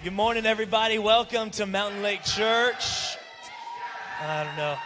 Good morning, everybody. Welcome to Mountain Lake Church. I don't know.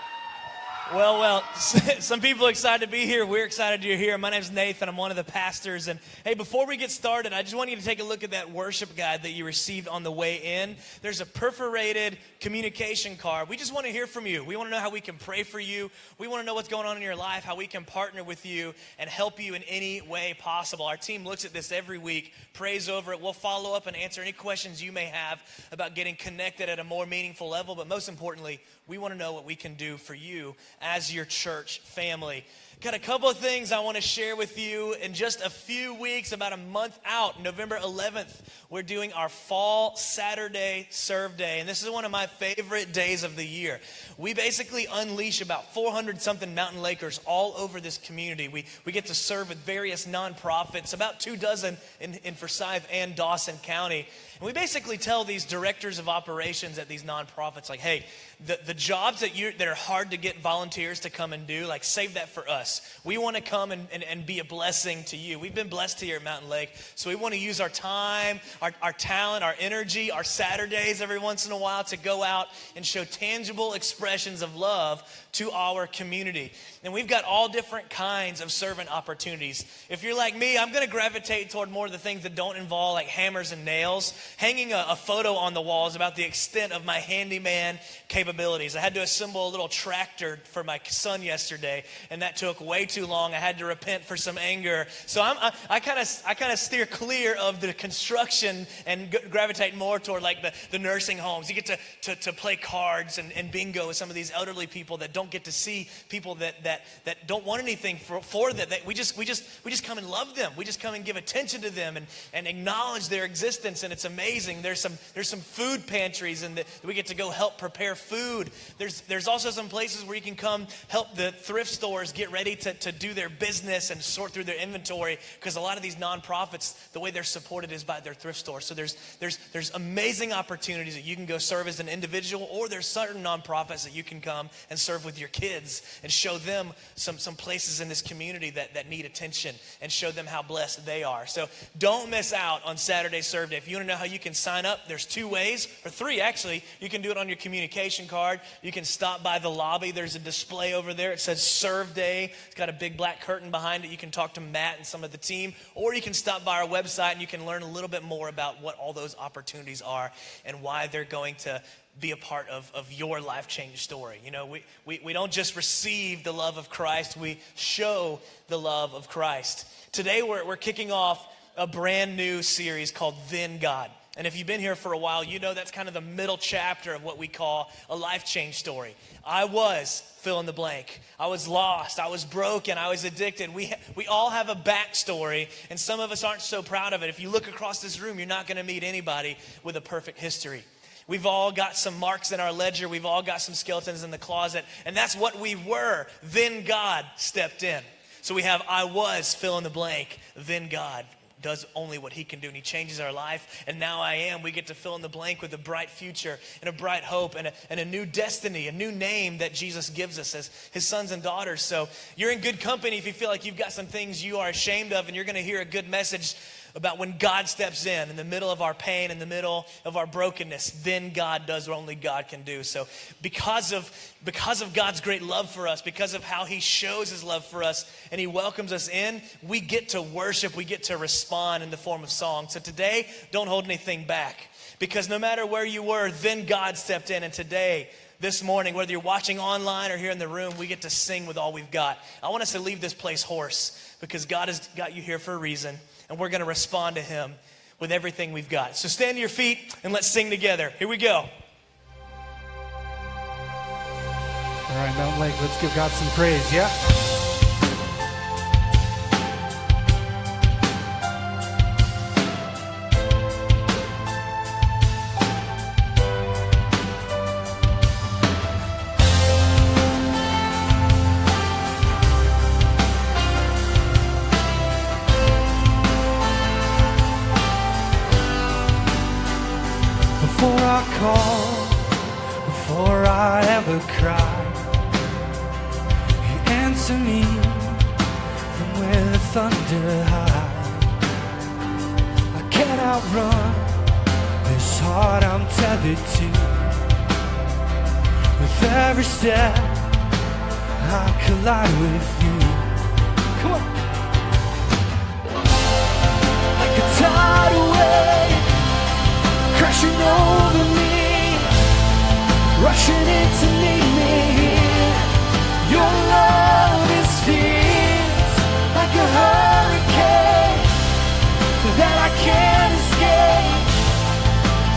Well, some people are excited to be here. We're excited you're here. My name's Nathan. I'm one of the pastors. And hey, before we get started, I just want you to take a look at that worship guide that you received on the way in. There's a perforated communication card. We just want to hear from you. We want to know how we can pray for you. We want to know what's going on in your life, how we can partner with you and help you in any way possible. Our team looks at this every week, prays over it. We'll follow up and answer any questions you may have about getting connected at a more meaningful level. But most importantly, we want to know what we can do for you as your church family. Got a couple of things I want to share with you. In just a few weeks, about a month out, November 11th, we're doing our Fall Saturday Serve Day. And this is one of my favorite days of the year. We basically unleash about 400-something Mountain Lakers all over this community. We get to serve with various nonprofits, about 24 in Forsyth and Dawson County. And we basically tell these directors of operations at these nonprofits, like, hey, the jobs that are hard to get volunteers to come and do, like, save that for us. We want to come and be a blessing to you. We've been blessed here at Mountain Lake, so we want to use our time, our talent, our energy, our Saturdays every once in a while to go out and show tangible expressions of love to our community. And we've got all different kinds of servant opportunities. If you're like me, I'm going to gravitate toward more of the things that don't involve like hammers and nails. Hanging a photo on the wall is about the extent of my handyman capabilities. I had to assemble a little tractor for my son yesterday, and that took way too long. I had to repent for some anger. So I kind of steer clear of the construction and gravitate more toward like the nursing homes. You get to play cards and bingo with some of these elderly people that don't get to see people that don't want anything for them. We just come and love them. We just come and give attention to them and acknowledge their existence. And it's amazing. There's some food pantries and we get to go help prepare food. There's also some places where you can come help the thrift stores get ready to do their business and sort through their inventory, because a lot of these nonprofits, the way they're supported is by their thrift stores. So there's amazing opportunities that you can go serve as an individual, or there's certain nonprofits that you can come and serve with your kids and show them some places in this community that need attention and show them how blessed they are. So don't miss out on Saturday Serve Day. If you want to know how you can sign up, there's 2 ways, or 3 actually. You can do it on your communication card. You can stop by the lobby. There's a display over there. It says Serve Day. It's got a big black curtain behind it. You can talk to Matt and some of the team, or you can stop by our website and you can learn a little bit more about what all those opportunities are and why they're going to be a part of your life change story. You know, we don't just receive the love of Christ, we show the love of Christ. Today we're kicking off a brand new series called Then God. And if you've been here for a while, you know that's kind of the middle chapter of what we call a life change story. I was fill in the blank. I was lost. I was broken. I was addicted. We all have a backstory, and some of us aren't so proud of it. If you look across this room, you're not going to meet anybody with a perfect history. We've all got some marks in our ledger. We've all got some skeletons in the closet, and that's what we were. Then God stepped in. So we have I was fill in the blank. Then God does only what he can do, and he changes our life. And now I am. We get to fill in the blank with a bright future and a bright hope and a new destiny, a new name that Jesus gives us as his sons and daughters. So you're in good company if you feel like you've got some things you are ashamed of, and you're going to hear a good message about when God steps in the middle of our pain, in the middle of our brokenness. Then God does what only God can do. So because of God's great love for us, because of how he shows his love for us and he welcomes us in, we get to worship, we get to respond in the form of song. So today, don't hold anything back, because no matter where you were, then God stepped in. And today, this morning, whether you're watching online or here in the room, we get to sing with all we've got. I want us to leave this place hoarse, because God has got you here for a reason. And we're going to respond to him with everything we've got. So stand to your feet and let's sing together. Here we go. All right, Mountain Lake, let's give God some praise, yeah? Before I call, before I ever cry, you answer me from where the thunder hides. I can't outrun this heart other two. With every step, I collide with you. Come on. Like a tidal wave, crashing over me, rushing in to meet me here. Your love is fierce, like a hurricane that I can't escape,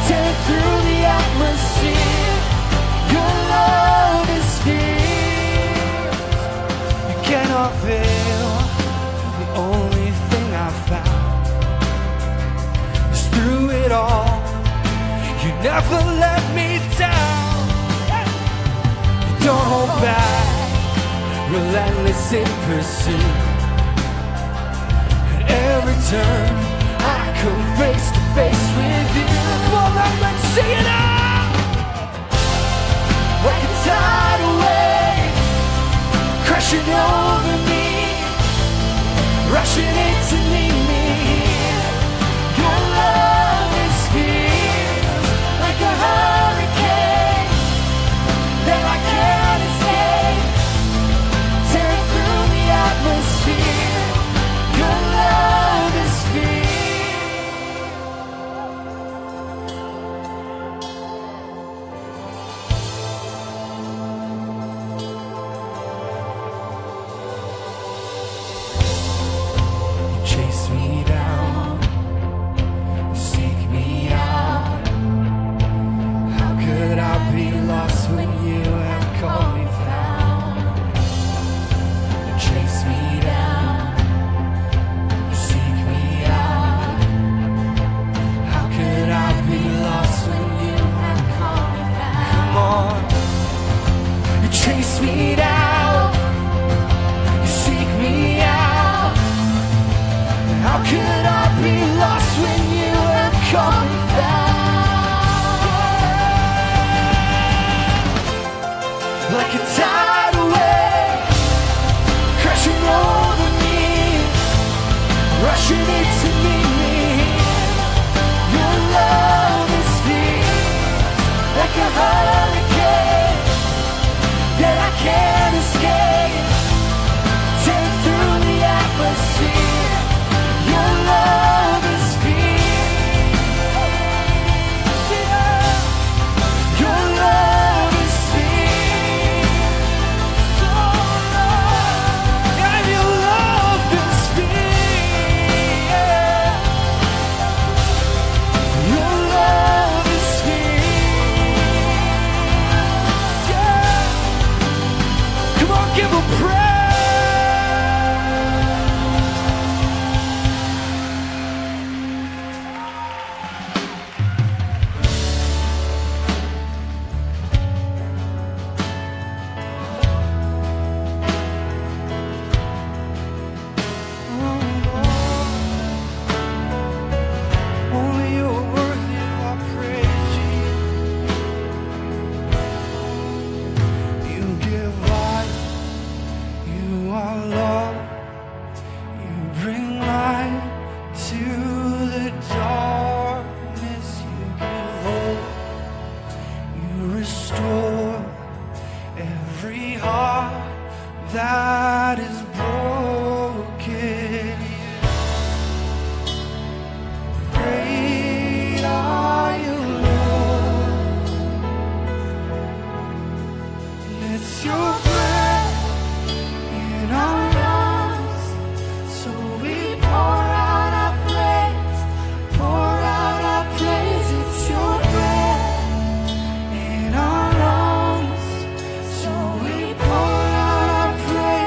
tearing through the atmosphere. Your love is fierce, you cannot fail. The only thing I found is through it all, you never let me down. You don't hold back, relentless in pursuit. At every turn, I come face to face with you. Come on, let's sing it out. Like a tidal wave, crashing over me, rushing in to meet me here. Your love is fierce, like a hurricane that I can't escape, tearing through the atmosphere. Your love is fierce. Chase me down, seek me out. How could I be lost when you have called me found? Chase me down, seek me out. How could I be lost when you have called me found? Come on, you chase me down, you seek me out. How could I be lost when you have called me found? Like a tidal wave, crashing over me, rushing in to meet me here. Your love is fierce, like a hurricane that I can't escape, tearing through the atmosphere. Your love is fierce. Your love is fierce. Oh, Lord. And your love is fierce. Your love is fierce. Yeah. Come on, give him praise. Only you're worthy of our praise, Jesus. You give life, you are love, you bring light to the darkness, you give hope, you restore every heart that is broken. Great are you, Lord, and it's your breath in our lungs, so we pour out our praise, pour out our praise. It's your breath in our lungs, so we pour out our praise.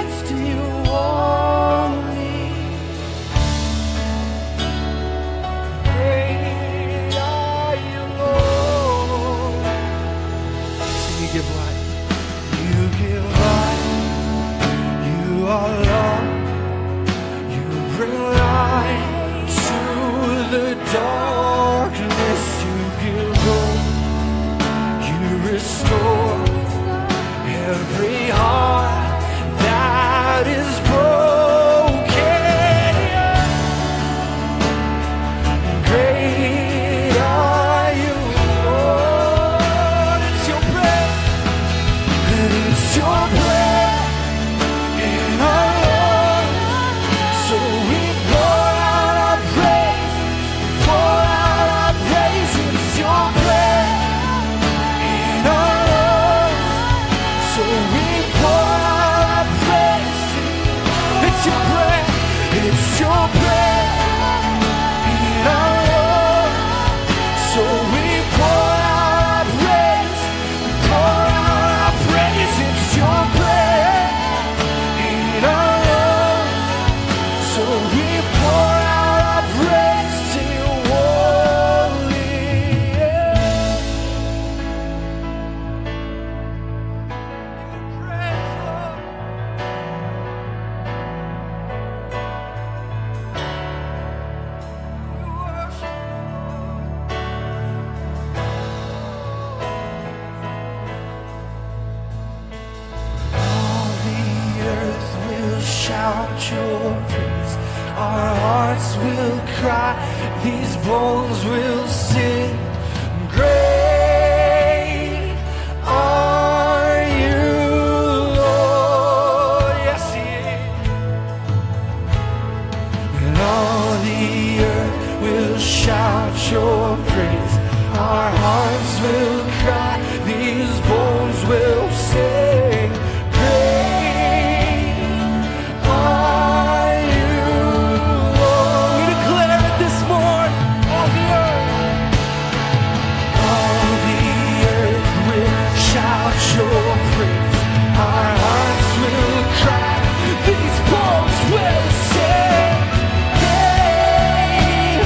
your praise. Our hearts will cry, these bones will sing. Great are you, Lord. Yes, He is. And all the earth will shout your praise. Our hearts will cry, these bones will sing. Great are you, Lord. We declare it this morning. All the earth will shout your praise. Our hearts will cry, these bones will sing. Great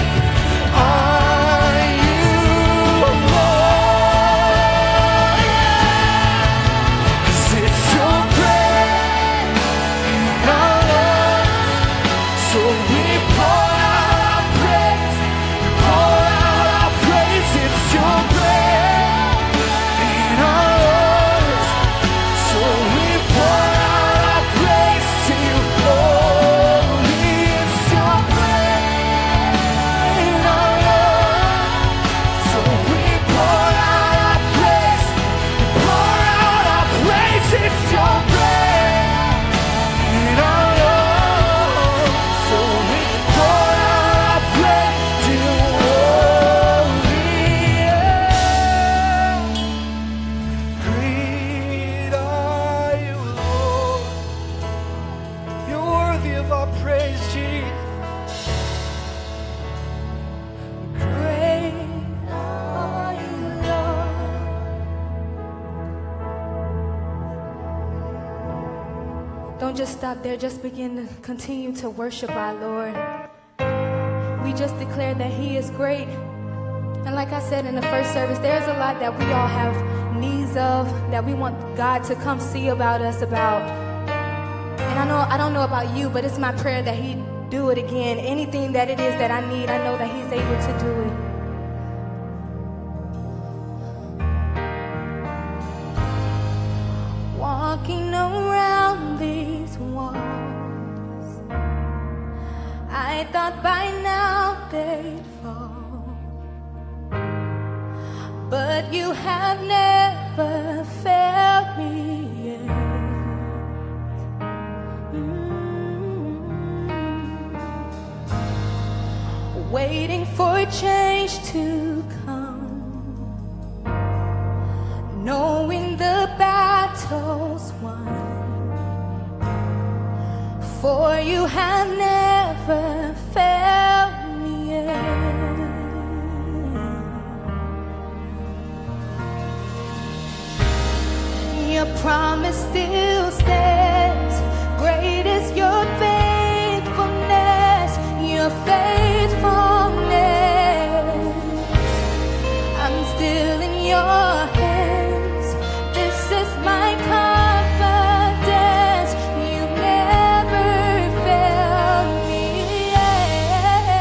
are you, Lord. 'Cause it's your breath in our lungs, so we pour out our praise. We pour out our praise. It's your breath in our lungs, so we pour out our praise to you. Holy, it's your breath in our lungs, so we pour out our praise. We pour out our praise. It's your breath in our lungs, so we pour out our praise to you. Holy, great are you, Lord. You're worthy of our praise, Jesus. Great are you, Lord. Don't just stop there, just begin to continue to worship our Lord. We just declared that He is great. And like I said in the first service, there's a lot that we all have needs of, that we want God to come see about us about. And I don't know about you, but it's my prayer that He do it again. Anything that it is that I need, I know that He's able to do it. Walking around these walls, I thought by now they'd fall, but you have never failed me yet. Waiting for change to come, knowing the battle's won, for you have never failed me yet. Your promise still stands. Great is your faithfulness, your faithfulness. I'm still in your hands. This is my confidence. You've never failed me yet.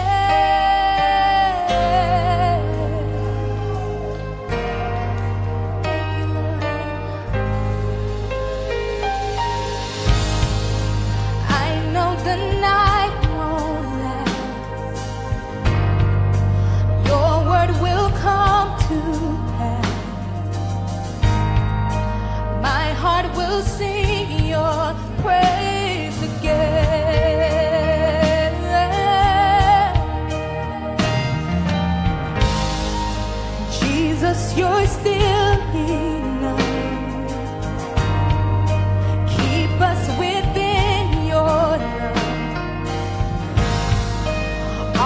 Thank you, Lord. I know the night won't last. Your word will come to pass. My heart will sing your praise again. Jesus, you're still enough. Keep us within your love.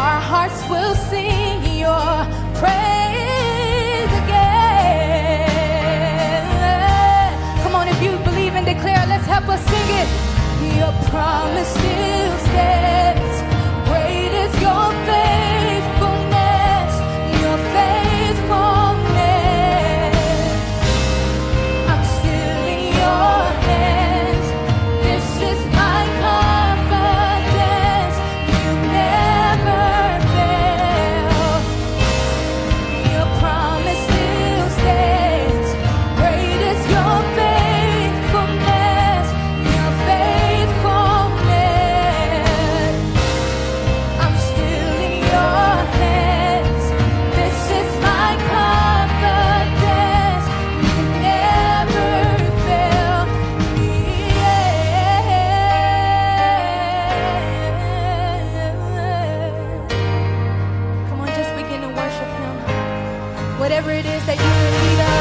Our hearts will sing your praise again. Come on, if you believe and declare, let's help us sing it. Your promise still stands. Great is your faithfulness, your faithfulness. I'm still in your hands. This is my confidence. You've never failed. Your promise still stands. Great is your faithfulness, your faithfulness. whatever it is that you're in need of.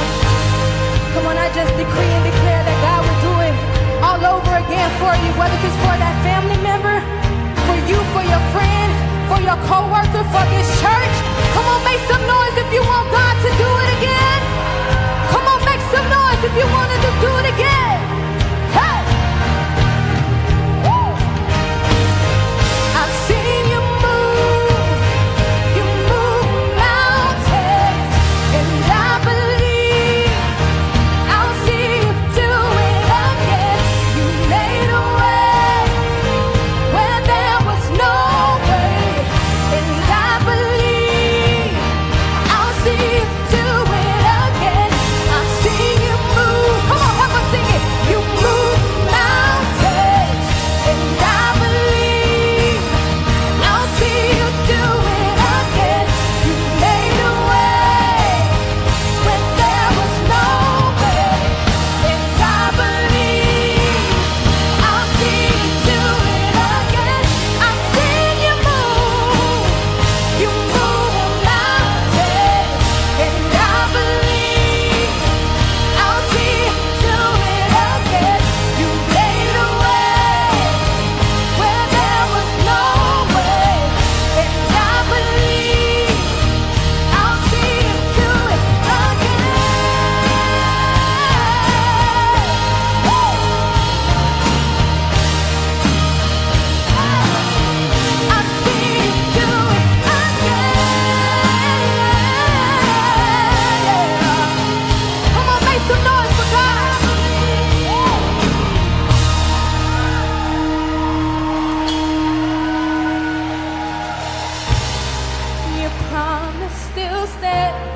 Come on, I just decree and declare that God will do it all over again for you, whether it's for that family member, for you, for your friend, for your co-worker, for this church. Come on, make some noise if you want God to do it again. Come on, make some noise if you wanted to do it again. Hey! Woo! I've seen you move. You move mountains, and I believe I'll see you do it again. You made a way where there was no way, and I believe I'll see you do it again. I've seen you move. Come on, help us sing it. You move mountains, and I believe I'll see you do it again. You made a way when there was no way, and I believe I'll see you do it again. I've seen you move. You move mountains, and I believe I'll see you do it again. You made a way where there was no way, and I believe I'll see you do it again. I've seen you do it again. Come on, make some noise for God. Your promise still stands.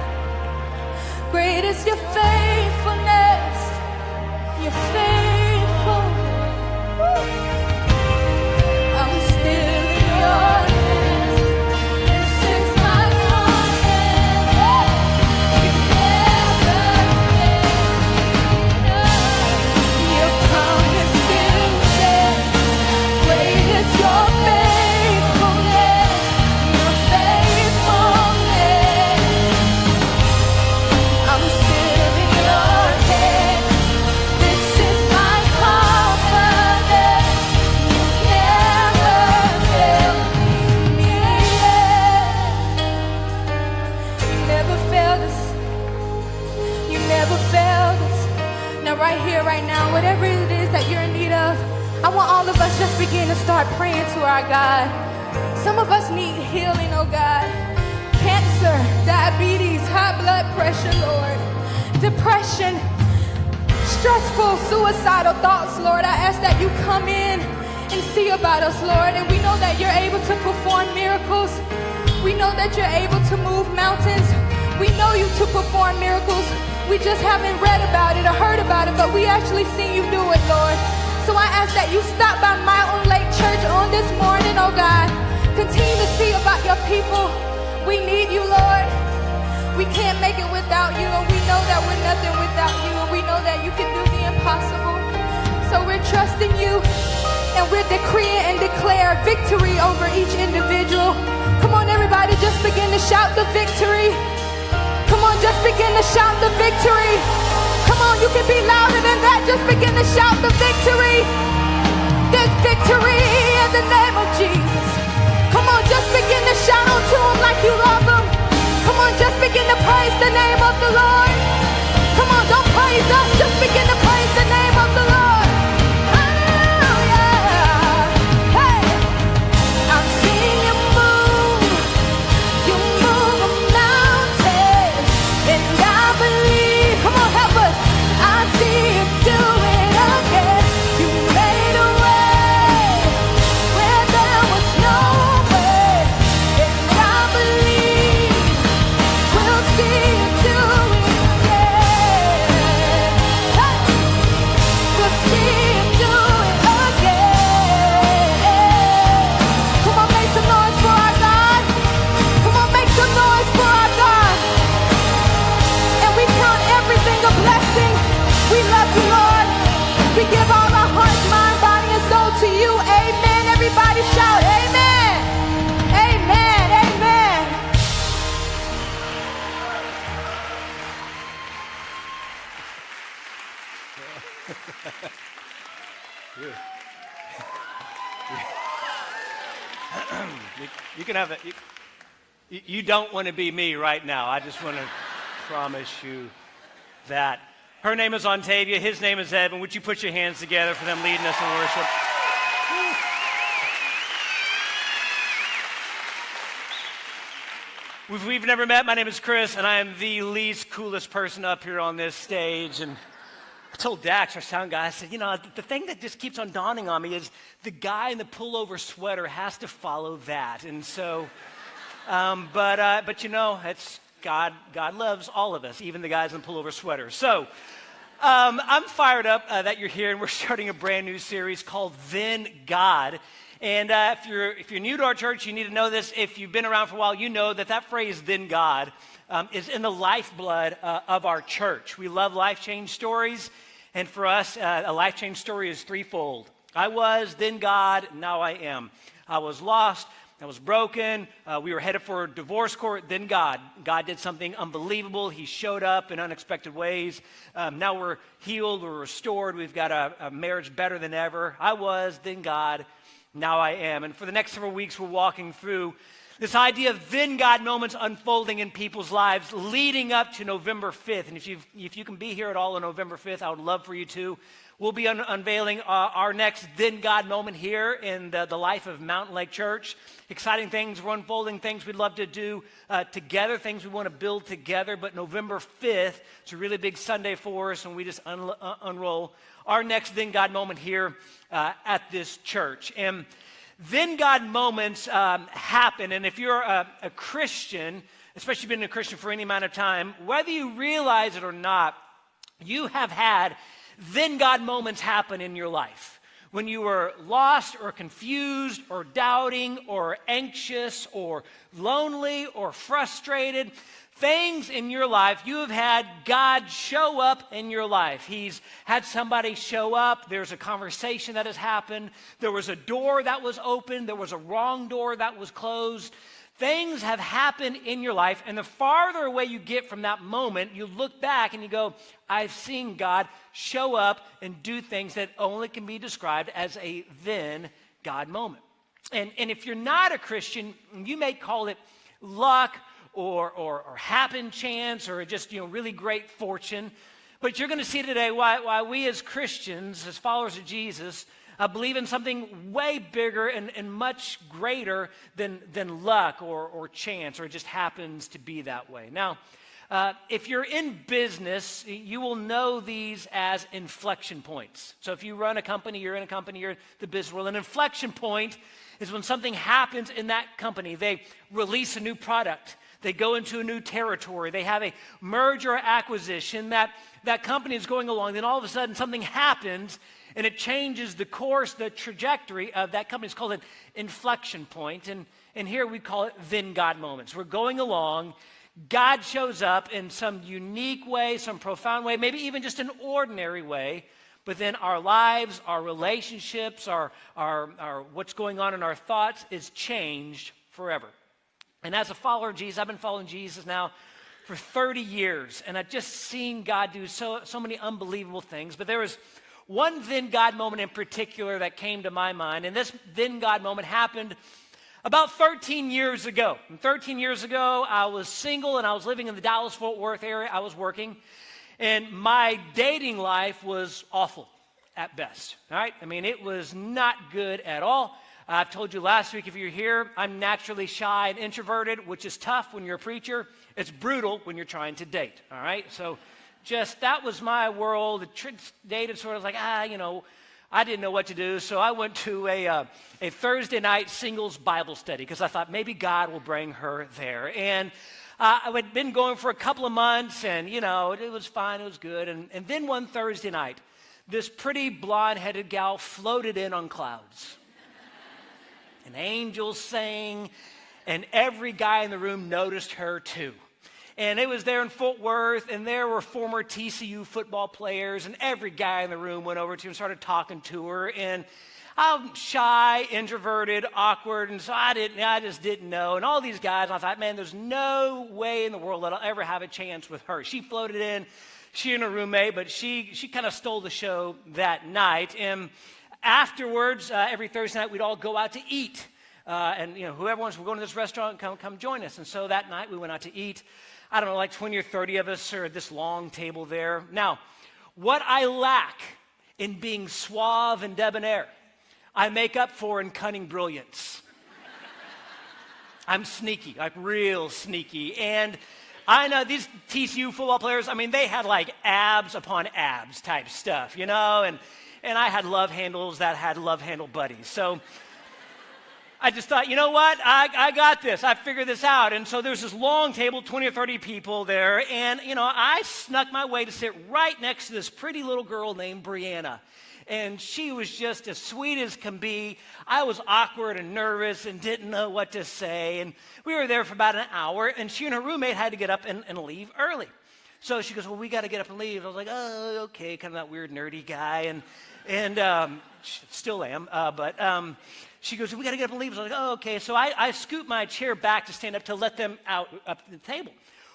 Great is your faithfulness. Your faithfulness. I'm still in your hands. This is my confidence. You never fail. Your promise still stands. Great is your faithfulness. Your faithfulness. I'm still in your hands. This is my confidence. You've never failed me yet. You never failed us. You never failed us. Now right here, right now, whatever it is that you're in need of, I want all of us just begin to start praying to our God. Some of us need healing, oh God. Cancer, diabetes, high blood pressure, Lord. Depression, stressful, suicidal thoughts, Lord. I ask that you come in and see about us, Lord. And we know that you're able to perform miracles. We know that you're able to move mountains. We know you to perform miracles. We just haven't read about it or heard about it, but we actually seen you do it, Lord. So I ask that you stop by Mountain Lake Church on this morning, oh God. Continue to see about your people. We need you, Lord. We can't make it without you, and we know that we're nothing without you, and we know that you can do the impossible. So we're trusting you, and we're decreeing and declare victory over each individual. Come on, everybody, just begin to shout the victory. Come on, just begin to shout the victory. Come on, you can be louder than that. Just begin to shout the victory. There's victory in the name of Jesus. Come on, just begin to shout unto him like you love him. Come on, just begin to praise the name of the Lord. Come on, don't praise us. Just begin to praise the name of the Lord. Hallelujah. Hey, I've seen you move. You move a mountain, and I believe. Come on, help us. I see you do it again. You made a way where there was no way, and can have it. You don't want to be me right now. I just want to promise you that. Her name is Ontavia. His name is Evan. Would you put your hands together for them leading us in worship? If we've never met, my name is Chris, and I am the least coolest person up here on this stage. And I told Dax, our sound guy, I said, the thing that just keeps on dawning on me is the guy in the pullover sweater has to follow that. And so, but it's God loves all of us, even the guys in pullover sweaters. So I'm fired up that you're here, and we're starting a brand new series called Then God. And if you're new to our church, you need to know this. If you've been around for a while, you know that phrase, then God, is in the lifeblood of our church. We love life change stories. And for us, a life change story is threefold. I was, then God, now I am. I was lost. I was broken. We were headed for a divorce court. Then God. God did something unbelievable. He showed up in unexpected ways. Now we're healed. We're restored. We've got a marriage better than ever. I was, then God, now I am. And for the next several weeks, we're walking through this idea of then God moments unfolding in people's lives leading up to November 5th. And if you can be here at all on November 5th, I would love for you to. We'll be unveiling our next then God moment here in the life of Mountain Lake Church. Exciting things, we're unfolding things we'd love to do together, things we want to build together. But November 5th, it's a really big Sunday for us, and we just unroll our next then God moment here at this church. And then God moments happen, and if you're a Christian, especially been a Christian for any amount of time, whether you realize it or not, you have had then God moments happen in your life. When you were lost or confused or doubting or anxious or lonely or frustrated, things in your life, you have had God show up in your life. He's had somebody show up. There's a conversation that has happened. There was a door that was opened. There was a wrong door that was closed. Things have happened in your life, and the farther away you get from that moment, you look back and you go, I've seen God show up and do things that only can be described as a then God moment. And if you're not a Christian, you may call it luck or happen chance or just really great fortune. But you're going to see today why we as Christians, as followers of Jesus, believe in something way bigger and much greater than luck or chance, or it just happens to be that way. Now, if you're in business, you will know these as inflection points. So if you run a company, you're in a company, you're in the business world. An inflection point is when something happens in that company. They release a new product. They go into a new territory. They have a merger or acquisition. That company is going along. Then all of a sudden something happens and it changes the course, the trajectory of that company. It's called an inflection point. And here we call it then God moments. We're going along. God shows up in some unique way, some profound way, maybe even just an ordinary way. But then our lives, our relationships, our what's going on in our thoughts is changed forever. And as a follower of Jesus, I've been following Jesus now for 30 years. And I've just seen God do so many unbelievable things. But there was one then God moment in particular that came to my mind. And this then God moment happened about 13 years ago. And 13 years ago, I was single and I was living in the Dallas-Fort Worth area. I was working. And my dating life was awful at best. All right? I mean, it was not good at all. I've told you last week, if you're here, I'm naturally shy and introverted, which is tough when you're a preacher. It's brutal when you're trying to date, all right? So just that was my world. Dated sort of like, I didn't know what to do. So I went to a Thursday night singles Bible study because I thought maybe God will bring her there. And I had been going for a couple of months, and, it was fine. It was good. And then one Thursday night, this pretty blonde-headed gal floated in on clouds. And angels sang, and every guy in the room noticed her too. And it was there in Fort Worth, and there were former TCU football players, and every guy in the room went over to her and started talking to her. And I'm shy, introverted, awkward, and so I just didn't know. And all these guys, I thought, man, there's no way in the world that I'll ever have a chance with her. She floated in, she and her roommate, but she kind of stole the show that night. And afterwards, every Thursday night, we'd all go out to eat. and whoever wants, we're going to this restaurant, come join us. And so that night we went out to eat. I don't know, like 20 or 30 of us are at this long table there. Now, what I lack in being suave and debonair, I make up for in cunning brilliance. I'm sneaky, like real sneaky. And I know these TCU football players, I mean, they had like abs upon abs type stuff, and I had love handles that had love handle buddies. So I just thought, you know what? I got this. I figured this out. And so there's this long table, 20 or 30 people there. And, I snuck my way to sit right next to this pretty little girl named Brianna. And she was just as sweet as can be. I was awkward and nervous and didn't know what to say. And we were there for about an hour. And she and her roommate had to get up and leave early. So she goes, well, we got to get up and leave. I was like, oh, okay, kind of that weird nerdy guy. And still am, but she goes, we got to get up and leave. I was like, oh, okay. So I scoot my chair back to stand up to let them out up to the table.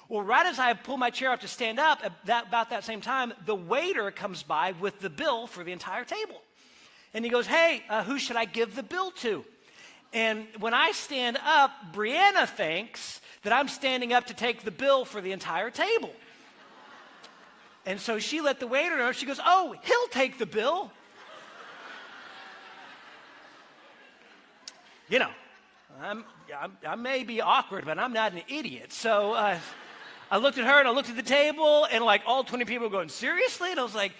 Well, right as I pull my chair up to stand up, about that same time, the waiter comes by with the bill for the entire table. And he goes, hey, who should I give the bill to? And when I stand up, Brianna thinks that I'm standing up to take the bill for the entire table. And so she let the waiter know. She goes, oh, he'll take the bill. I may be awkward, but I'm not an idiot. So I looked at her and I looked at the table, and like all 20 people were going, seriously? And I was like,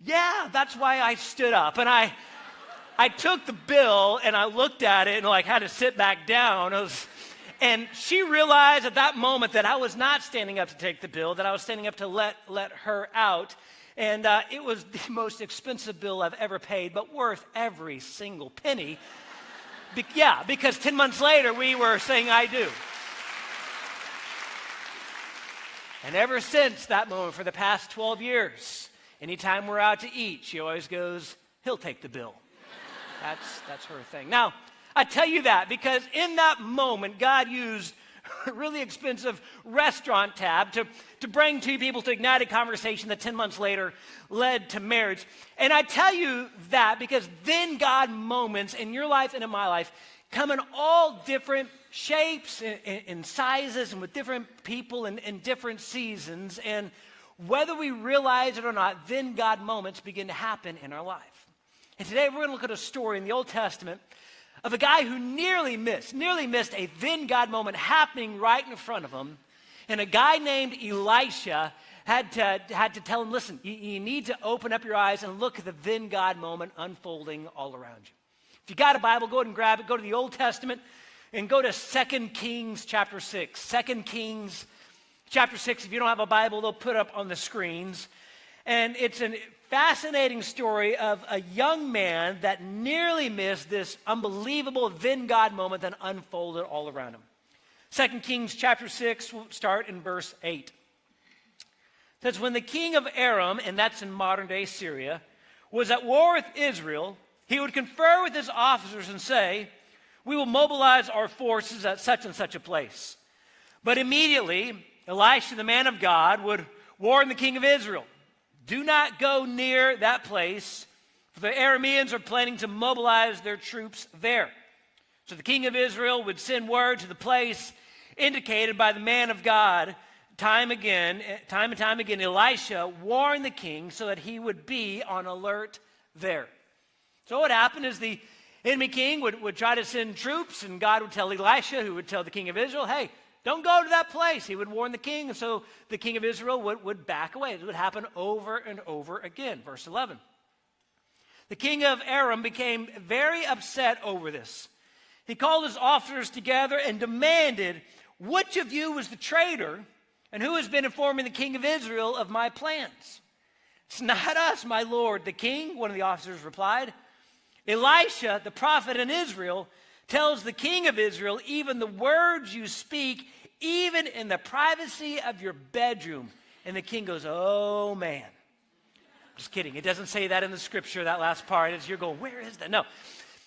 yeah, that's why I stood up. And I took the bill and I looked at it and like had to sit back down. And she realized at that moment that I was not standing up to take the bill, that I was standing up to let her out. And it was the most expensive bill I've ever paid, but worth every single penny. Because 10 months later, we were saying I do. And ever since that moment, for the past 12 years, anytime we're out to eat, she always goes, he'll take the bill. That's her thing. Now, I tell you that because in that moment, God used a really expensive restaurant tab to bring two people to ignite a conversation that 10 months later led to marriage. And I tell you that because then God moments in your life and in my life come in all different shapes and sizes and with different people in different seasons. And whether we realize it or not, then God moments begin to happen in our life. And today we're going to look at a story in the Old Testament of a guy who nearly missed a then God moment happening right in front of him. And a guy named Elisha had to tell him, listen, you need to open up your eyes and look at the then God moment unfolding all around you. If you got a Bible, go ahead and grab it. Go to the Old Testament and go to 2 Kings chapter 6. 2 Kings chapter 6. If you don't have a Bible, they'll put it up on the screens. And it's a fascinating story of a young man that nearly missed this unbelievable then God moment that unfolded all around him. 2 Kings chapter 6, we'll start in verse 8. It says, when the king of Aram, and that's in modern-day Syria, was at war with Israel, he would confer with his officers and say, we will mobilize our forces at such and such a place. But immediately, Elisha, the man of God, would warn the king of Israel, do not go near that place, for the Arameans are planning to mobilize their troops there. So the king of Israel would send word to the place indicated by the man of God. Time and time again, Elisha warned the king so that he would be on alert there. So what happened is the enemy king would try to send troops, and God would tell Elisha, who would tell the king of Israel, hey, don't go to that place. He would warn the king, and so the king of Israel would back away. It would happen over and over again. Verse 11. The king of Aram became very upset over this. He called his officers together and demanded, which of you was the traitor, and who has been informing the king of Israel of my plans? It's not us, my lord, the king, one of the officers replied. Elisha, the prophet in Israel, tells the king of Israel, even the words you speak, even in the privacy of your bedroom. And the king goes, oh, man. Just kidding. It doesn't say that in the scripture, that last part. You're going, where is that? No.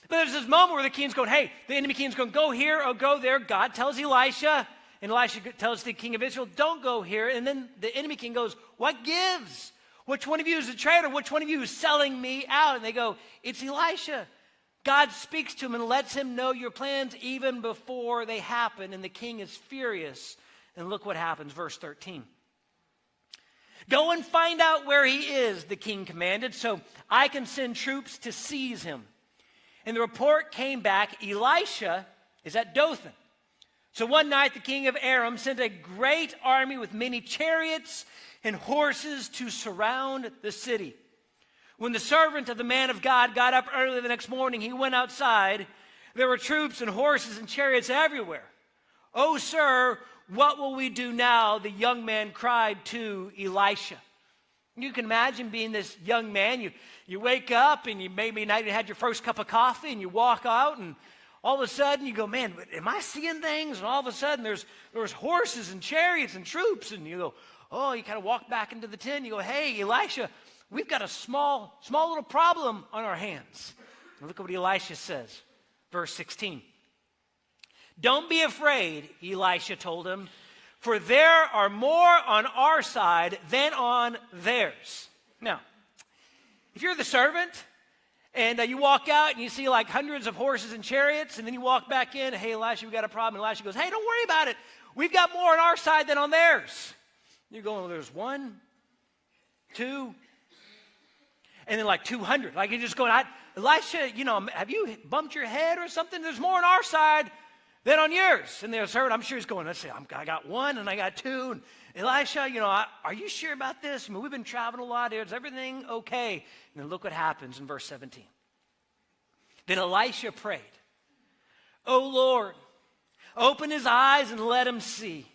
But there's this moment where the king's going, hey, the enemy king's going, go here or go there. God tells Elisha, and Elisha tells the king of Israel, don't go here. And then the enemy king goes, what gives? Which one of you is a traitor? Which one of you is selling me out? And they go, it's Elisha. God speaks to him and lets him know your plans even before they happen, and the king is furious. And look what happens, verse 13. Go and find out where he is, the king commanded, so I can send troops to seize him. And the report came back, Elisha is at Dothan. So one night the king of Aram sent a great army with many chariots and horses to surround the city. When the servant of the man of God got up early the next morning, he went outside. There were troops and horses and chariots everywhere. "Oh, sir, what will we do now?" the young man cried to Elisha. You can imagine being this young man. You wake up and you maybe not even had your first cup of coffee, and you walk out, and all of a sudden you go, "Man, am I seeing things?" And all of a sudden there's horses and chariots and troops, and you go, oh, you kind of walk back into the tent. You go, "Hey, Elisha, we've got a small little problem on our hands." And look at what Elisha says, verse 16. "Don't be afraid," Elisha told him, "for there are more on our side than on theirs." Now, if you're the servant and you walk out and you see like hundreds of horses and chariots, and then you walk back in, "Hey, Elisha, we got a problem." And Elisha goes, "Hey, don't worry about it. We've got more on our side than on theirs." You're going, "Well, there's 1, 2, and then like 200. Like you're just going, "Elisha, have you bumped your head or something? There's more on our side than on yours." And the servant, I'm sure he's going, "Let's see, I got 1 and I got 2. And Elisha, are you sure about this? I mean, we've been traveling a lot here. Is everything okay?" And then look what happens in verse 17. Then Elisha prayed, "Oh Lord, open his eyes and let him see."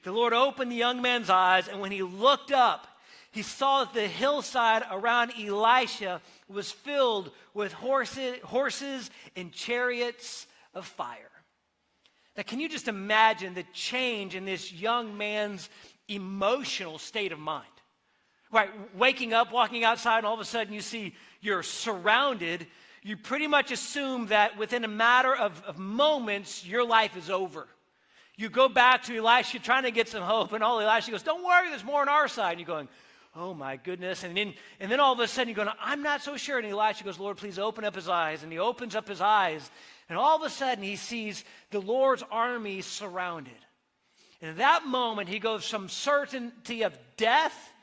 The Lord opened the young man's eyes, and when he looked up, he saw that the hillside around Elisha was filled with horses and chariots of fire. Now, can you just imagine the change in this young man's emotional state of mind? Right, waking up, walking outside, and all of a sudden you see you're surrounded. You pretty much assume that within a matter of moments, your life is over. You go back to Elisha trying to get some hope, and all Elisha goes, "Don't worry, there's more on our side." And you're going, "Oh my goodness." And then all of a sudden you're going, "I'm not so sure." And Elisha goes, "Lord, please open up his eyes." And he opens up his eyes, and all of a sudden he sees the Lord's army surrounded. And at that moment he goes from certainty of death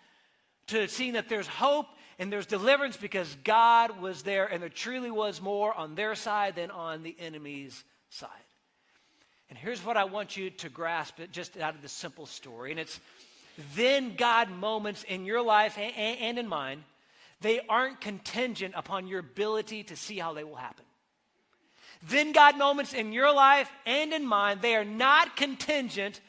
to seeing that there's hope and there's deliverance because God was there, and there truly was more on their side than on the enemy's side. And here's what I want you to grasp just out of this simple story. And it's then God moments in your life and in mine, they aren't contingent upon your ability to see how they will happen. Then God moments in your life and in mine, they are not contingent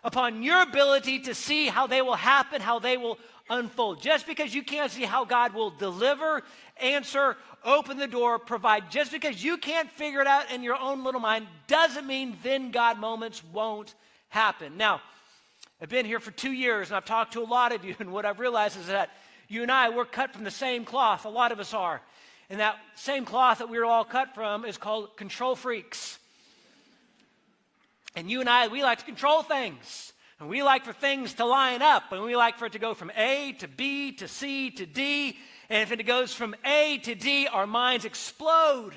upon your ability to see how they will happen, how they will unfold. Just because you can't see how God will deliver, answer, open the door, provide, just because you can't figure it out in your own little mind doesn't mean then God moments won't happen. Now, I've been here for 2 years, and I've talked to a lot of you, and what I've realized is that you and I, we're cut from the same cloth. A lot of us are. And that same cloth that we're all cut from is called control freaks. And you and I, we like to control things. And we like for things to line up, and we like for it to go from A to B to C to D. And if it goes from A to D, our minds explode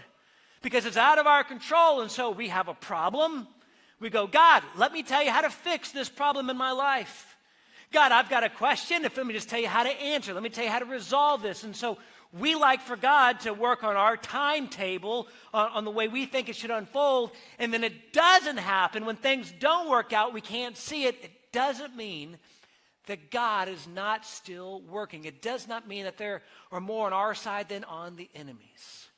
because it's out of our control. And so we have a problem. We go, "God, let me tell you how to fix this problem in my life. God, I've got a question. Let me just tell you how to answer. Let me tell you how to resolve this." And so we like for God to work on our timetable, on the way we think it should unfold. And then it doesn't happen. When things don't work out, we can't see it. It doesn't mean that God is not still working. It does not mean that there are more on our side than on the enemy's.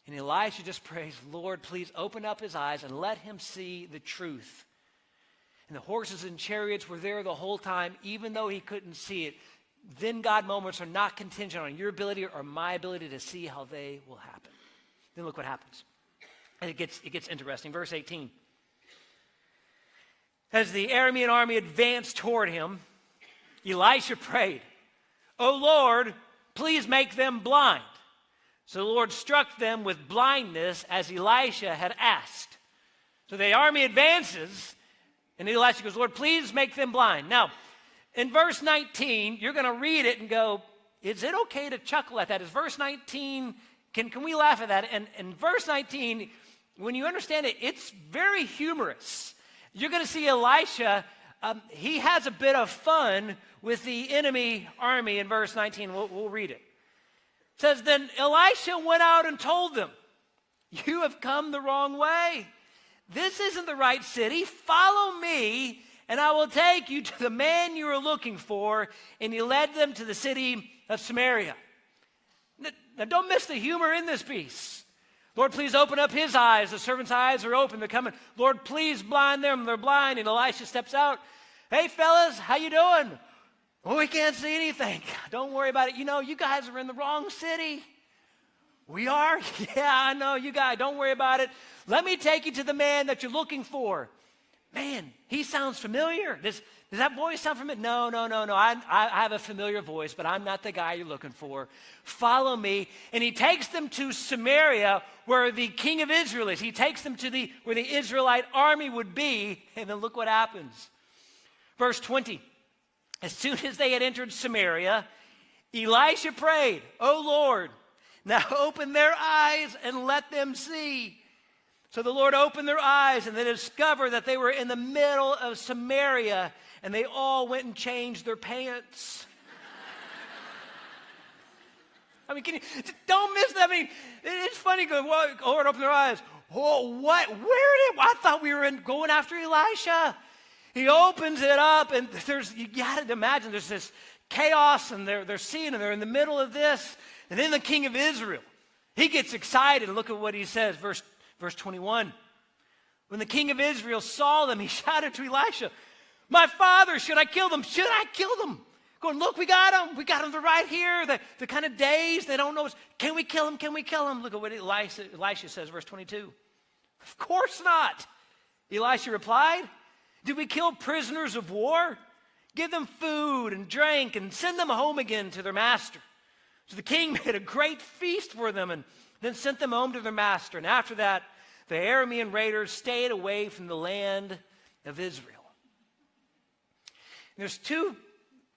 And Elisha just prays, "Lord, please open up his eyes and let him see the truth." And the horses and chariots were there the whole time, even though he couldn't see it. Then God moments are not contingent on your ability or my ability to see how they will happen. Then look what happens. And it gets interesting. Verse 18. As the Aramean army advanced toward him, Elisha prayed, "Oh Lord, please make them blind." So the Lord struck them with blindness as Elisha had asked. So the army advances, and Elisha goes, "Lord, please make them blind." Now, in verse 19, you're going to read it and go, is it okay to chuckle at that? Is verse 19 Can we laugh at that? And verse 19, when you understand it, it's very humorous. You're going to see Elisha, he has a bit of fun with the enemy army in verse 19. We'll read it. It says, then Elisha went out and told them, you have come the wrong way. This isn't the right city. Follow me, and I will take you to the man you are looking for. And he led them to the city of Samaria. Now, don't miss the humor in this piece. Lord, please open up his eyes. The servant's eyes are open. They're coming. Lord, please blind them. They're blind. And Elisha steps out. Hey, fellas, how you doing? Oh, we can't see anything. Don't worry about it. You know, you guys are in the wrong city. We are? Yeah, I know. You guys, don't worry about it. Let me take you to the man that you're looking for. Man, he sounds familiar. Does that voice sound familiar? No. I have a familiar voice, but I'm not the guy you're looking for. Follow me. And he takes them to Samaria, where the king of Israel is. He takes them to where the Israelite army would be. And then look what happens. Verse 20. As soon as they had entered Samaria, Elisha prayed, "O Lord, now open their eyes and let them see." So the Lord opened their eyes, and they discovered that they were in the middle of Samaria, and they all went and changed their pants. I mean, don't miss that. I mean, it's funny going, well, Lord, open their eyes. Oh, what? I thought we were going after Elisha. He opens it up, and you got to imagine, there's this chaos, and they're seeing, and they're in the middle of this. And then the king of Israel, he gets excited. Look at what he says, verse 21. When the king of Israel saw them, he shouted to Elisha, "My father, should I kill them? Should I kill them?" Going, look, we got them. We got them. They're right here. They're kind of dazed. They don't know. Can we kill them? Can we kill them? Look at what Elisha says, verse 22. Of course not. Elisha replied, "Did we kill prisoners of war? Give them food and drink and send them home again to their master." So the king made a great feast for them and then sent them home to their master. And after that, the Aramean raiders stayed away from the land of Israel. And there's two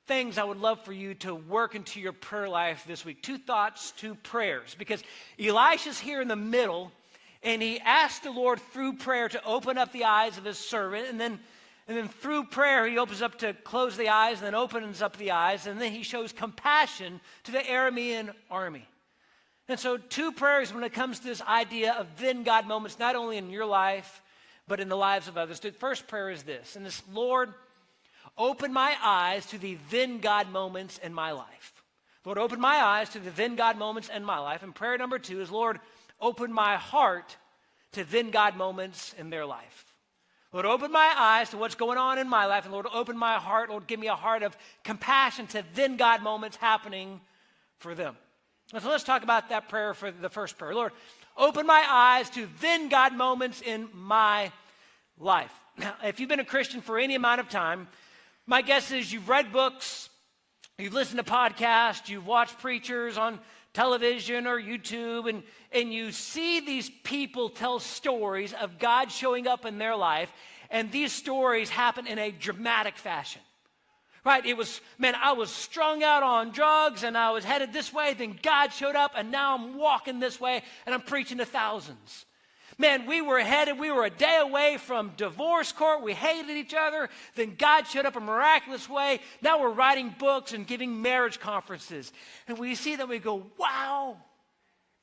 things I would love for you to work into your prayer life this week. Two thoughts, two prayers. Because Elisha's here in the middle, and he asked the Lord through prayer to open up the eyes of his servant. And then through prayer, he opens up to close the eyes and then opens up the eyes. And then he shows compassion to the Aramean army. And so two prayers when it comes to this idea of then God moments, not only in your life, but in the lives of others. The first prayer is this, and this: Lord, open my eyes to the then God moments in my life. Lord, open my eyes to the then God moments in my life. And prayer number two is, Lord, open my heart to then God moments in their life. Lord, open my eyes to what's going on in my life. And Lord, open my heart. Lord, give me a heart of compassion to then God moments happening for them. And so let's talk about that prayer for the first prayer. Lord, open my eyes to then God moments in my life. Now, if you've been a Christian for any amount of time, my guess is you've read books, you've listened to podcasts, you've watched preachers on television or YouTube, and you see these people tell stories of God showing up in their life, and these stories happen in a dramatic fashion. Right? It was, man, I was strung out on drugs, and I was headed this way, then God showed up, and now I'm walking this way, and I'm preaching to thousands. Man, we were a day away from divorce court. We hated each other. Then God showed up in a miraculous way. Now we're writing books and giving marriage conferences. And we see that, we go, wow.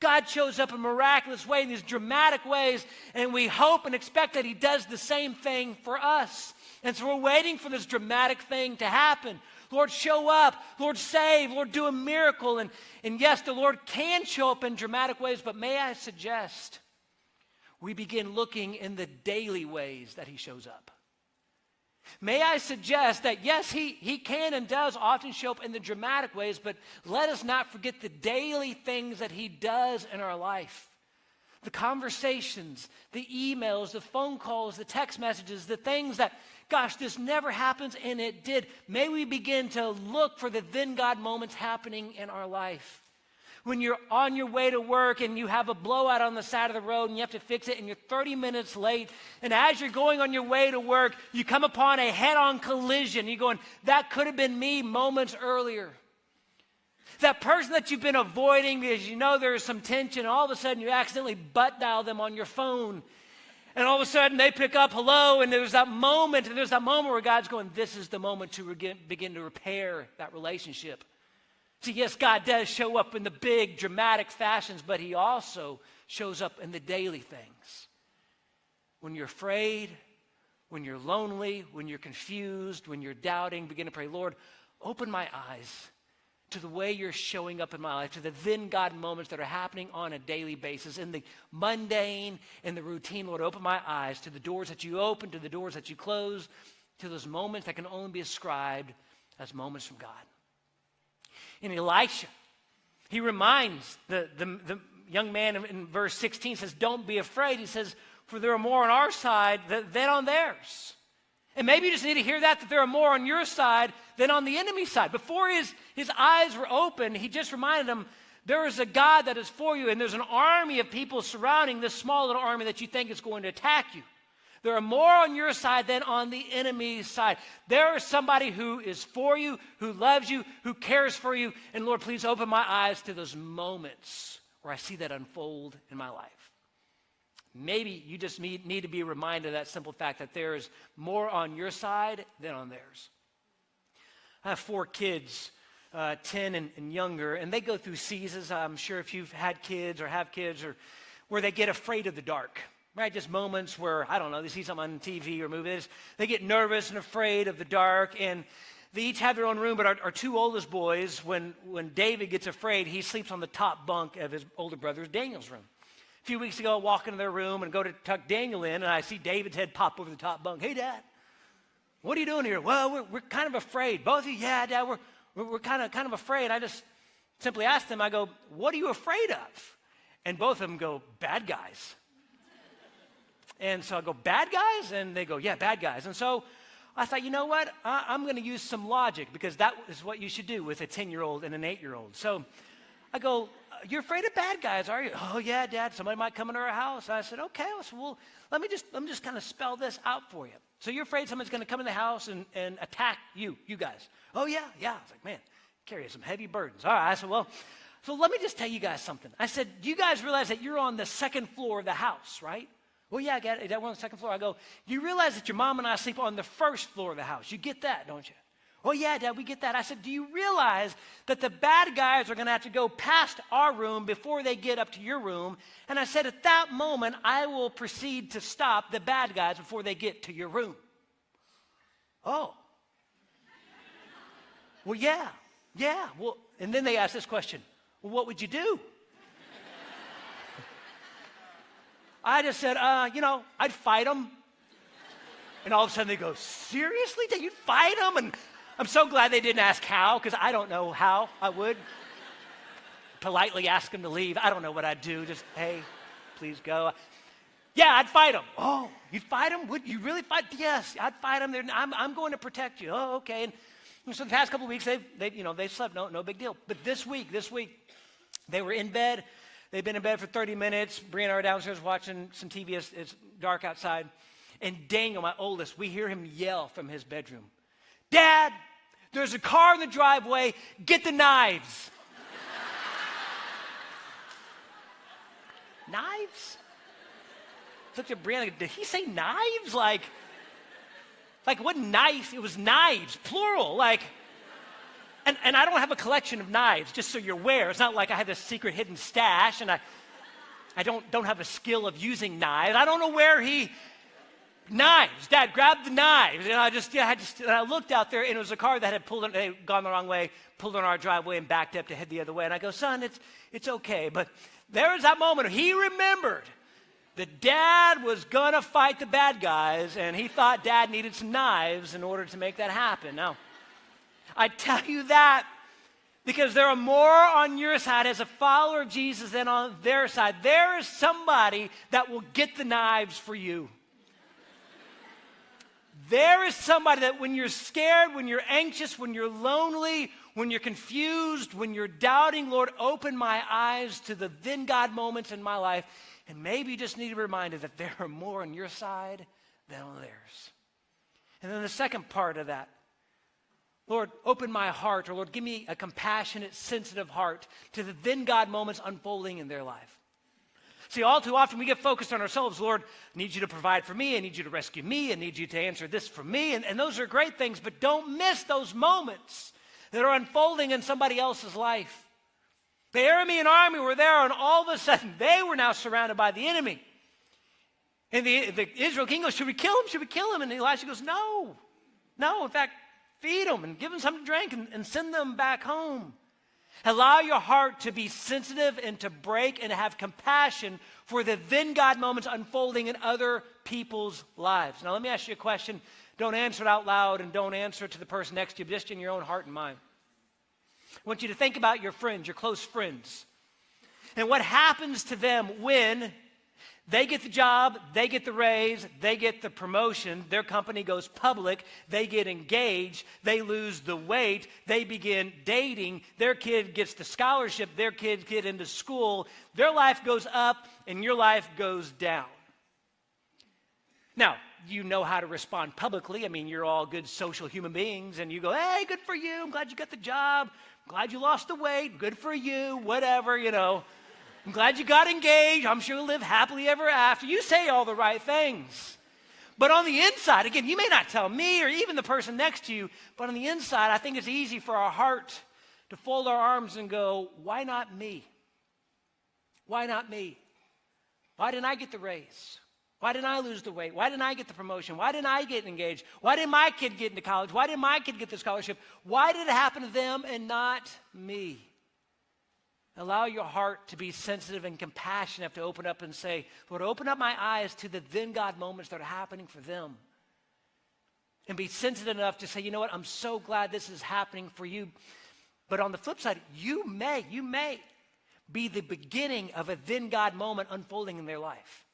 God shows up in a miraculous way, in these dramatic ways, and we hope and expect that he does the same thing for us. And so we're waiting for this dramatic thing to happen. Lord, show up. Lord, save. Lord, do a miracle. And yes, the Lord can show up in dramatic ways, but may I suggest we begin looking in the daily ways that he shows up. May I suggest that, yes, he can and does often show up in the dramatic ways, but let us not forget the daily things that he does in our life. The conversations, the emails, the phone calls, the text messages, the things that, gosh, this never happens, and it did. May we begin to look for the then God moments happening in our life. When you're on your way to work and you have a blowout on the side of the road and you have to fix it and you're 30 minutes late, and as you're going on your way to work, you come upon a head-on collision. You're going, that could have been me moments earlier. That person that you've been avoiding because you know there's some tension, and all of a sudden you accidentally butt dial them on your phone. And all of a sudden they pick up, hello, and there's that moment where God's going, this is the moment to begin to repair that relationship. See, yes, God does show up in the big, dramatic fashions, but he also shows up in the daily things. When you're afraid, when you're lonely, when you're confused, when you're doubting, begin to pray, Lord, open my eyes to the way you're showing up in my life, to the then God moments that are happening on a daily basis, in the mundane, in the routine. Lord, open my eyes to the doors that you open, to the doors that you close, to those moments that can only be ascribed as moments from God. In Elisha, he reminds the young man in verse 16, says, don't be afraid. He says, for there are more on our side than on theirs. And maybe you just need to hear that there are more on your side than on the enemy's side. Before his eyes were open, he just reminded them, there is a God that is for you, and there's an army of people surrounding this small little army that you think is going to attack you. There are more on your side than on the enemy's side. There is somebody who is for you, who loves you, who cares for you. And Lord, please open my eyes to those moments where I see that unfold in my life. Maybe you just need to be reminded of that simple fact that there is more on your side than on theirs. I have 4 kids, 10 and younger, and they go through seasons. I'm sure if you've had kids or have kids, or where they get afraid of the dark, right? Just moments where, I don't know, they see something on TV or movies. They get nervous and afraid of the dark, and they each have their own room, but our 2 oldest boys, when David gets afraid, he sleeps on the top bunk of his older brother Daniel's room. A few weeks ago, I walk into their room and go to tuck Daniel in, and I see David's head pop over the top bunk. Hey, Dad, what are you doing here? Well, we're kind of afraid. Both of you, yeah, Dad, we're kind of afraid. I just simply asked them, I go, what are you afraid of? And both of them go, bad guys. And so I go, bad guys? And they go, yeah, bad guys. And so I thought, you know what? I'm going to use some logic, because that is what you should do with a 10-year-old and an 8-year-old. So I go, you're afraid of bad guys, are you? Oh, yeah, Dad, somebody might come into our house. I said, okay, well, let me just kind of spell this out for you. So you're afraid somebody's going to come in the house and attack you guys. Oh, yeah. I was like, man, carry some heavy burdens. All right, I said, well, so let me just tell you guys something. I said, do you guys realize that you're on the 2nd floor of the house, right? Well, yeah, I got it. We're on the 2nd floor. I go, you realize that your mom and I sleep on the 1st floor of the house? You get that, don't you? Oh, yeah, Dad, we get that. I said, do you realize that the bad guys are going to have to go past our room before they get up to your room? And I said, at that moment, I will proceed to stop the bad guys before they get to your room. Oh. Well, yeah. Well, and then they asked this question, well, what would you do? I just said, I'd fight them. And all of a sudden they go, seriously? You'd fight them? And I'm so glad they didn't ask how, because I don't know how I would. Politely ask them to leave. I don't know what I'd do. Just, hey, please go. Yeah, I'd fight them. Oh, you'd fight them? Would you really fight? Yes, I'd fight them. I'm going to protect you. Oh, okay. And so the past couple of weeks, they've slept. No big deal. But this week, they were in bed. They've been in bed for 30 minutes. Brie and I are downstairs watching some TV. It's dark outside. And Daniel, my oldest, we hear him yell from his bedroom, Dad, there's a car in the driveway. Get the knives. Knives? Looked at Brianna, did he say knives? Like what knife? It was knives, plural. And I don't have a collection of knives, just so you're aware. It's not like I have this secret hidden stash, and I don't have a skill of using knives. I don't know where knives. Dad, grab the knives. And I looked out there, and it was a car that had gone the wrong way, pulled on our driveway and backed up to head the other way. And I go, son, it's okay. But there was that moment he remembered that Dad was going to fight the bad guys, and he thought Dad needed some knives in order to make that happen. Now, I tell you that because there are more on your side as a follower of Jesus than on their side. There is somebody that will get the knives for you. There is somebody that when you're scared, when you're anxious, when you're lonely, when you're confused, when you're doubting, Lord, open my eyes to the then God moments in my life. And maybe you just need to be reminded that there are more on your side than on theirs. And then the second part of that, Lord, open my heart, or Lord, give me a compassionate, sensitive heart to the then God moments unfolding in their life. See, all too often we get focused on ourselves. Lord, I need you to provide for me. I need you to rescue me. I need you to answer this for me. And those are great things, but don't miss those moments that are unfolding in somebody else's life. The Aramean army were there, and all of a sudden they were now surrounded by the enemy. And the Israel king goes, should we kill him? Should we kill him? And Elisha goes, no. In fact, feed them and give them something to drink and send them back home. Allow your heart to be sensitive and to break and to have compassion for the then God moments unfolding in other people's lives. Now, let me ask you a question. Don't answer it out loud and don't answer it to the person next to you, but just in your own heart and mind. I want you to think about your friends, your close friends, and what happens to them when they get the job, they get the raise, they get the promotion, their company goes public, they get engaged, they lose the weight, they begin dating, their kid gets the scholarship, their kids get into school, their life goes up and your life goes down. Now, you know how to respond publicly. I mean, you're all good social human beings, and you go, hey, good for you, I'm glad you got the job, I'm glad you lost the weight, good for you, whatever, I'm glad you got engaged. I'm sure you'll live happily ever after. You say all the right things. But on the inside, again, you may not tell me or even the person next to you, but on the inside, I think it's easy for our heart to fold our arms and go, why not me? Why not me? Why didn't I get the raise? Why didn't I lose the weight? Why didn't I get the promotion? Why didn't I get engaged? Why didn't my kid get into college? Why didn't my kid get the scholarship? Why did it happen to them and not me? Allow your heart to be sensitive and compassionate to open up and say, Lord, open up my eyes to the then God moments that are happening for them. And be sensitive enough to say, you know what, I'm so glad this is happening for you. But on the flip side, you may be the beginning of a then God moment unfolding in their life.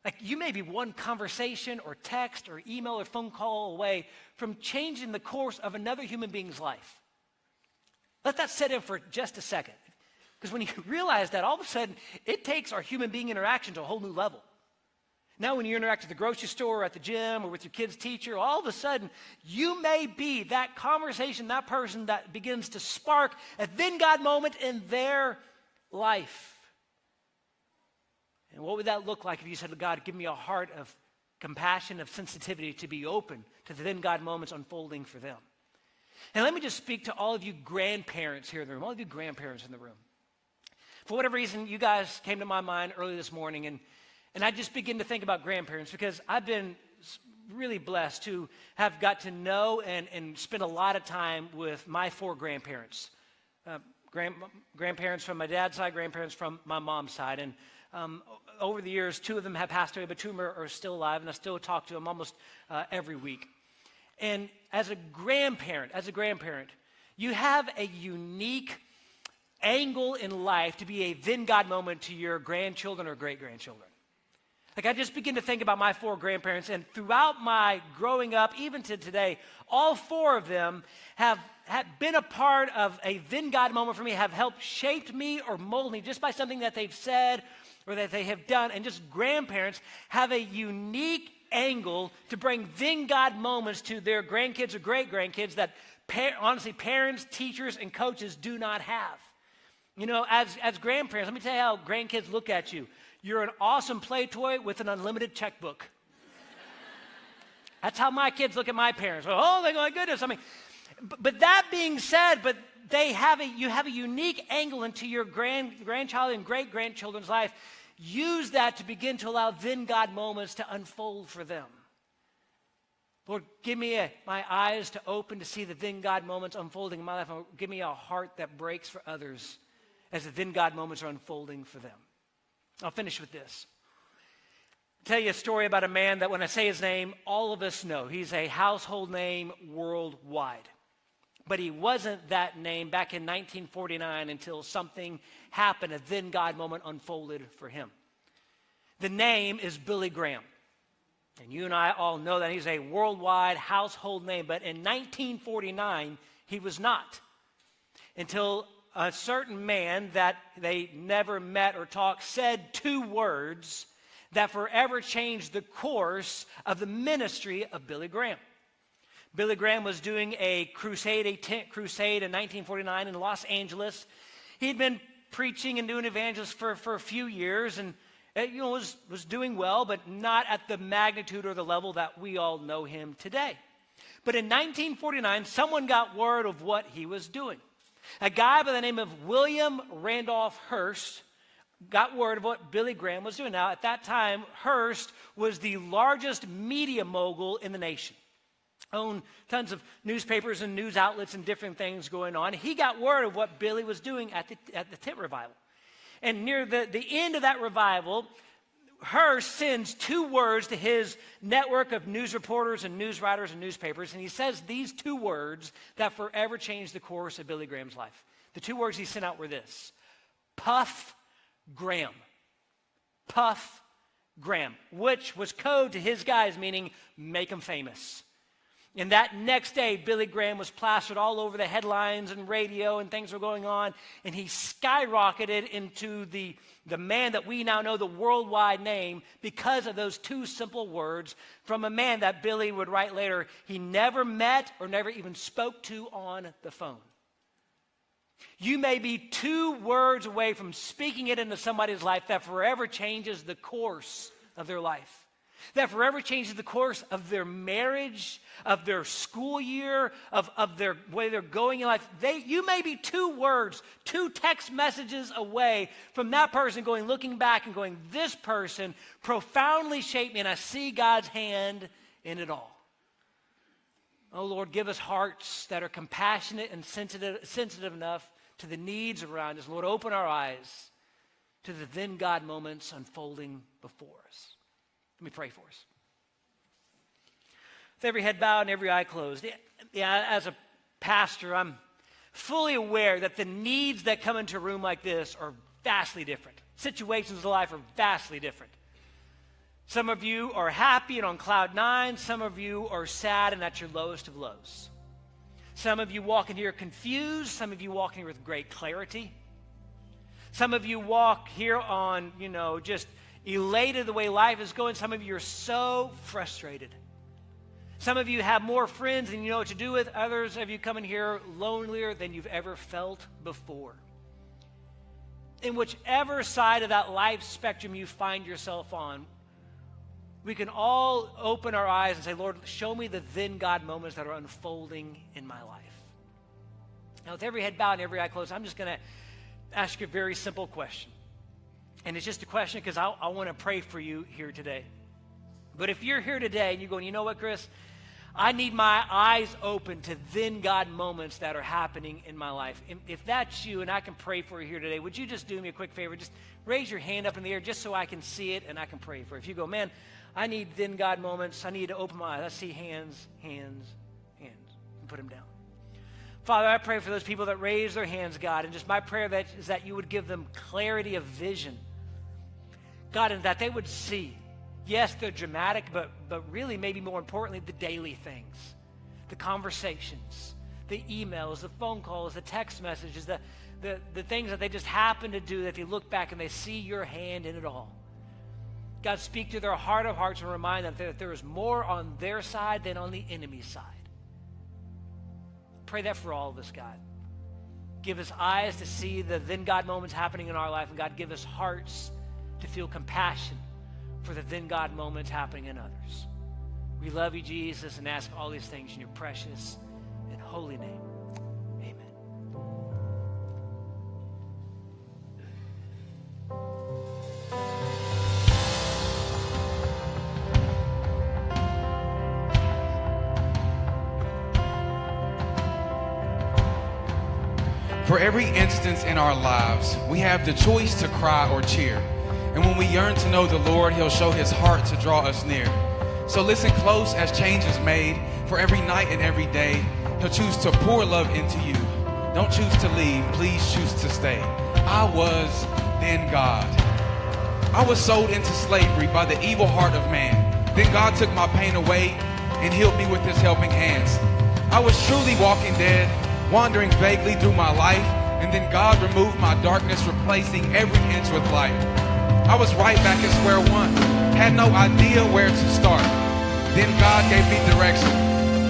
Like you may be one conversation or text or email or phone call away from changing the course of another human being's life. Let that sit in for just a second. Because when you realize that, all of a sudden, it takes our human being interaction to a whole new level. Now when you interact at the grocery store or at the gym or with your kid's teacher, all of a sudden, you may be that conversation, that person that begins to spark a then God moment in their life. And what would that look like if you said, God, give me a heart of compassion, of sensitivity to be open to the then God moments unfolding for them? And let me just speak to all of you grandparents here in the room, all of you grandparents in the room. For whatever reason, you guys came to my mind early this morning, and I just begin to think about grandparents because I've been really blessed to have got to know and spend a lot of time with my four grandparents. Grandparents from my dad's side, grandparents from my mom's side. And over the years, two of them have passed away, but two of them are still alive, and I still talk to them almost every week. And as a grandparent, you have a unique angle in life to be a then God moment to your grandchildren or great-grandchildren. Like I just begin to think about my four grandparents, and throughout my growing up, even to today, all four of them have been a part of a then God moment for me, have helped shape me or mold me just by something that they've said or that they have done. And just grandparents have a unique angle to bring then God moments to their grandkids or great-grandkids that honestly parents, teachers, and coaches do not have. You know, as grandparents, let me tell you how grandkids look at you. You're an awesome play toy with an unlimited checkbook. That's how my kids look at my parents. Oh, my goodness. I mean, but that being said, you have a unique angle into your grandchild and great-grandchildren's life. Use that to begin to allow then God moments to unfold for them. Lord, give me my eyes to open to see the then God moments unfolding in my life. Give me a heart that breaks for others as the then God moments are unfolding for them. I'll finish with this. I'll tell you a story about a man that when I say his name, all of us know. He's a household name worldwide. But he wasn't that name back in 1949 until something happened, a then God moment unfolded for him. The name is Billy Graham. And you and I all know that he's a worldwide household name. But in 1949, he was not. Until a certain man that they never met or talked said two words that forever changed the course of the ministry of Billy Graham. Billy Graham was doing a crusade, a tent crusade in 1949 in Los Angeles. He'd been preaching and doing evangelism for a few years, and was doing well, but not at the magnitude or the level that we all know him today. But in 1949, someone got word of what he was doing. A guy by the name of William Randolph Hearst got word of what Billy Graham was doing. Now, at that time, Hearst was the largest media mogul in the nation. Owned tons of newspapers and news outlets and different things going on. He got word of what Billy was doing at the tent revival. And near the end of that revival, Hearst sends 2 words to his network of news reporters and news writers and newspapers, and he says these 2 words that forever changed the course of Billy Graham's life. The 2 words he sent out were this: Puff Graham. Puff Graham, which was code to his guys, meaning make him famous. And that next day, Billy Graham was plastered all over the headlines and radio, and things were going on, and he skyrocketed into the man that we now know the worldwide name because of those 2 simple words from a man that Billy would write later he never met or never even spoke to on the phone. You may be 2 words away from speaking it into somebody's life that forever changes the course of their life. That forever changes the course of their marriage, of their school year, of their way they're going in life. You may be 2 words, 2 text messages away from that person looking back and going, this person profoundly shaped me, and I see God's hand in it all. Oh, Lord, give us hearts that are compassionate and sensitive enough to the needs around us. Lord, open our eyes to the then God moments unfolding before us. Let me pray for us. With every head bowed and every eye closed. As a pastor, I'm fully aware that the needs that come into a room like this are vastly different. Situations of life are vastly different. Some of you are happy and on cloud 9. Some of you are sad and at your lowest of lows. Some of you walk in here confused. Some of you walk in here with great clarity. Some of you walk here on, just elated the way life is going. Some of you are so frustrated. Some of you have more friends than you know what to do with. Others of you come in here lonelier than you've ever felt before. In whichever side of that life spectrum you find yourself on, we can all open our eyes and say, Lord, show me the then God moments that are unfolding in my life. Now, with every head bowed and every eye closed, I'm just going to ask you a very simple question. And it's just a question because I want to pray for you here today. But if you're here today and you're going, you know what, Chris? I need my eyes open to then God moments that are happening in my life. If that's you and I can pray for you here today, would you just do me a quick favor? Just raise your hand up in the air just so I can see it and I can pray for it. If you go, man, I need then God moments. I need to open my eyes. I see hands. And put them down. Father, I pray for those people that raise their hands, God, and just my prayer is that you would give them clarity of vision. God, and that they would see. Yes, they're dramatic, but really maybe more importantly, the daily things, the conversations, the emails, the phone calls, the text messages, the things that they just happen to do that they look back and they see your hand in it all. God, speak to their heart of hearts and remind them that there is more on their side than on the enemy's side. Pray that for all of us, God. Give us eyes to see the then God moments happening in our life, and God, give us hearts to feel compassion for the then God moments happening in others. We love you, Jesus, and ask all these things in your precious and holy name. Amen. For every instance in our lives, we have the choice to cry or cheer. And when we yearn to know the Lord, he'll show his heart to draw us near. So listen close as change is made. For every night and every day, he'll choose to pour love into you. Don't choose to leave, please choose to stay. I was then God. I was sold into slavery by the evil heart of man. Then God took my pain away and healed me with his helping hands. I was truly walking dead, wandering vaguely through my life, and then God removed my darkness, replacing every inch with light. I was right back at square one, had no idea where to start. Then God gave me direction.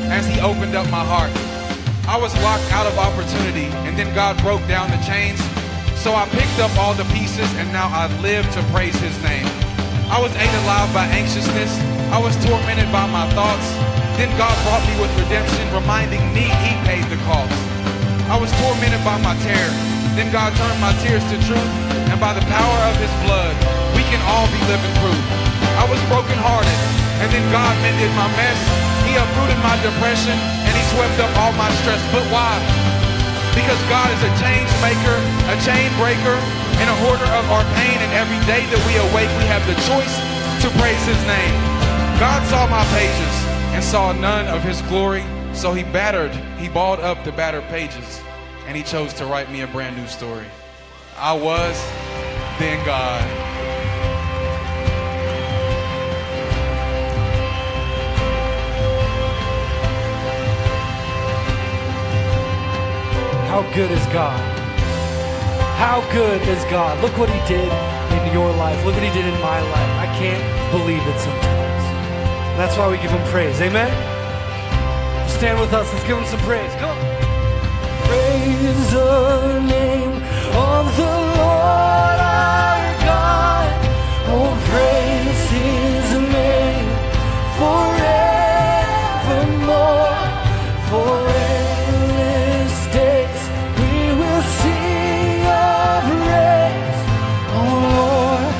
as he opened up my heart. I was locked out of opportunity, and then God broke down the chains. So I picked up all the pieces, and now I live to praise his name. I was ate alive by anxiousness. I was tormented by my thoughts. Then God brought me with redemption, reminding me he paid the cost. I was tormented by my terror. Then God turned my tears to truth, and by the power of his blood, we can all be living proof. I was brokenhearted, and then God mended my mess. He uprooted my depression, and he swept up all my stress. But why? Because God is a change maker, a chain breaker, and a hoarder of our pain. And every day that we awake, we have the choice to praise his name. God saw my pages and saw none of his glory, so he balled up the battered pages, and he chose to write me a brand new story. I was, then God. How good is God? How good is God? Look what he did in your life. Look what he did in my life. I can't believe it sometimes. And that's why we give him praise. Amen? Stand with us. Let's give him some praise. Come on. Praise the name of the Lord our God. Oh, praise his name forevermore. For endless days we will sing your praise. Oh Lord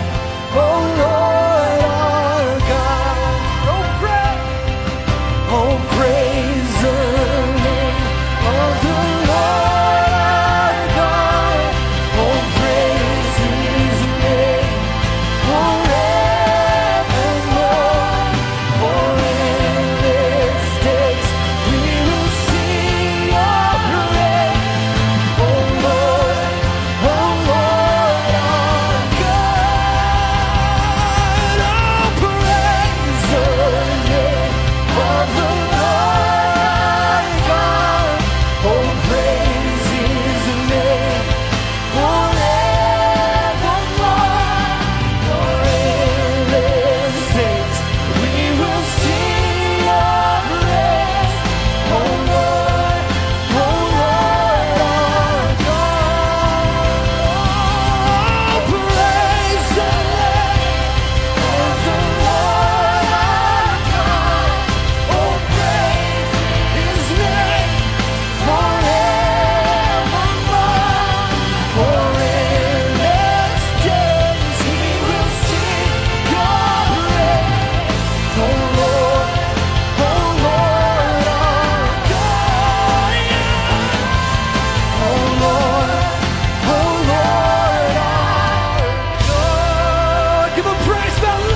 our God. Oh, praise the name of the Lord our God. Oh, praise his name forevermore. For endless days we will sing your praise. Oh Lord our God. Oh, praise the name of the Lord our God. Oh, praise his name forevermore. For endless days we will sing your praise. Oh Lord our God. Praise the name of the Lord our God. Oh, praise his name forevermore. For endless days we will sing your praise. Oh Lord our God. Oh Lord our God. Give him praise, Valley.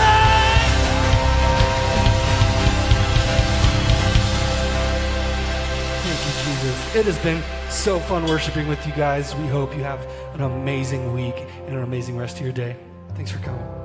Thank you, Jesus. It has been so fun worshiping with you guys. We hope you have an amazing week and an amazing rest of your day. Thanks for coming.